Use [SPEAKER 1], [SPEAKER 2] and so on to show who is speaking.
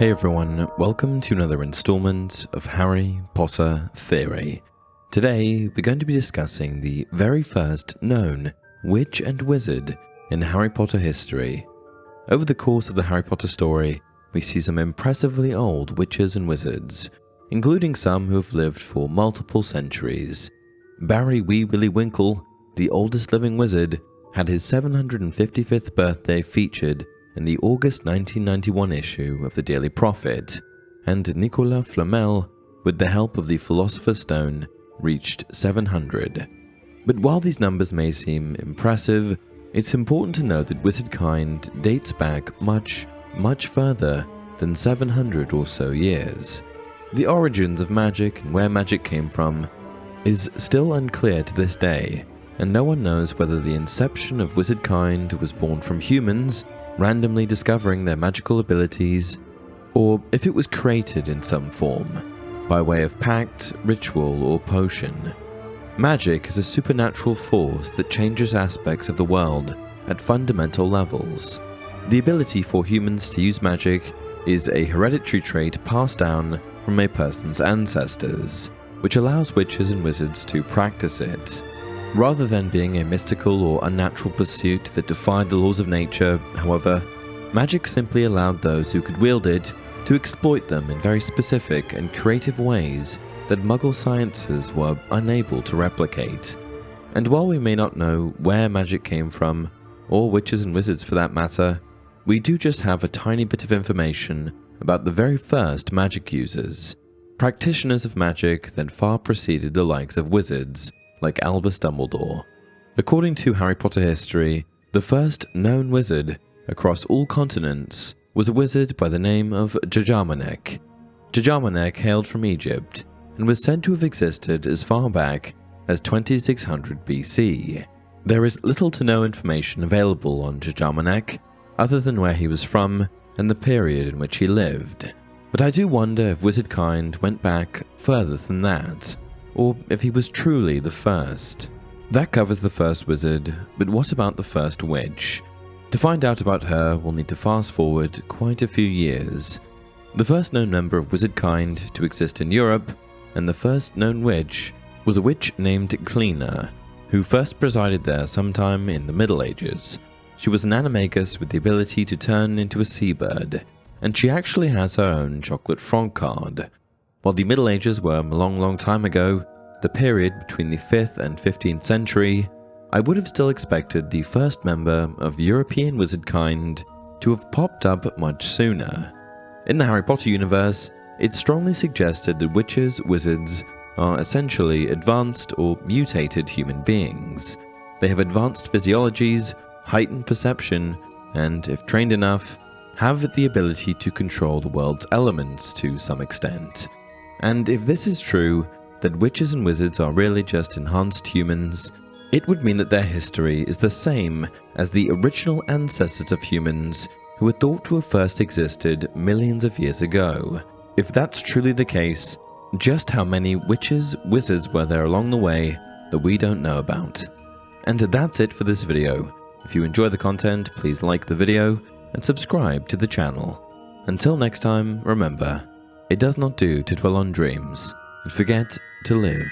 [SPEAKER 1] Hey everyone, welcome to another installment of Harry Potter Theory. Today, we're going to be discussing the very first known witch and wizard in Harry Potter history. Over the course of the Harry Potter story, we see some impressively old witches and wizards, including some who have lived for multiple centuries. Barry Wee Willie Winkle, the oldest living wizard, had his 755th birthday featured in the August 1991 issue of the Daily Prophet, and Nicolas Flamel, with the help of the Philosopher's Stone, reached 700. But while these numbers may seem impressive, it's important to note that wizardkind dates back much further than 700 or so years. The origins of magic and where magic came from is still unclear to this day, and no one knows whether the inception of wizardkind was born from humans randomly discovering their magical abilities, or if it was created in some form, by way of pact, ritual, or potion. Magic is a supernatural force that changes aspects of the world at fundamental levels. The ability for humans to use magic is a hereditary trait passed down from a person's ancestors, which allows witches and wizards to practice it. Rather than being a mystical or unnatural pursuit that defied the laws of nature, however, magic simply allowed those who could wield it to exploit them in very specific and creative ways that Muggle sciences were unable to replicate. And while we may not know where magic came from, or witches and wizards for that matter, we do just have a tiny bit of information about the very first magic users, practitioners of magic that far preceded the likes of wizards, like Albus Dumbledore. According to Harry Potter history, the first known wizard across all continents was a wizard by the name of Jajamanekh. Jajamanekh hailed from Egypt and was said to have existed as far back as 2600 BC. There is little to no information available on Jajamanekh other than where he was from and the period in which he lived. But I do wonder if wizardkind went back further than that, or if he was truly the first. That covers the first wizard, but what about the first witch? To find out about her, we'll need to fast forward quite a few years. The first known member of wizardkind to exist in Europe, and the first known witch, was a witch named Cleena, who first presided there sometime in the Middle Ages. She was an animagus with the ability to turn into a seabird, and she actually has her own chocolate frog card. While the Middle Ages were a long time ago, the period between the 5th and 15th century, I would have still expected the first member of European wizardkind to have popped up much sooner. In the Harry Potter universe, it's strongly suggested that witches, wizards, are essentially advanced or mutated human beings. They have advanced physiologies, heightened perception, and, if trained enough, have the ability to control the world's elements to some extent. And if this is true, that witches and wizards are really just enhanced humans, it would mean that their history is the same as the original ancestors of humans who were thought to have first existed millions of years ago. If that's truly the case, just how many witches, wizards were there along the way that we don't know about? And that's it for this video. If you enjoy the content, please like the video and subscribe to the channel. Until next time, remember, it does not do to dwell on dreams and forget to live.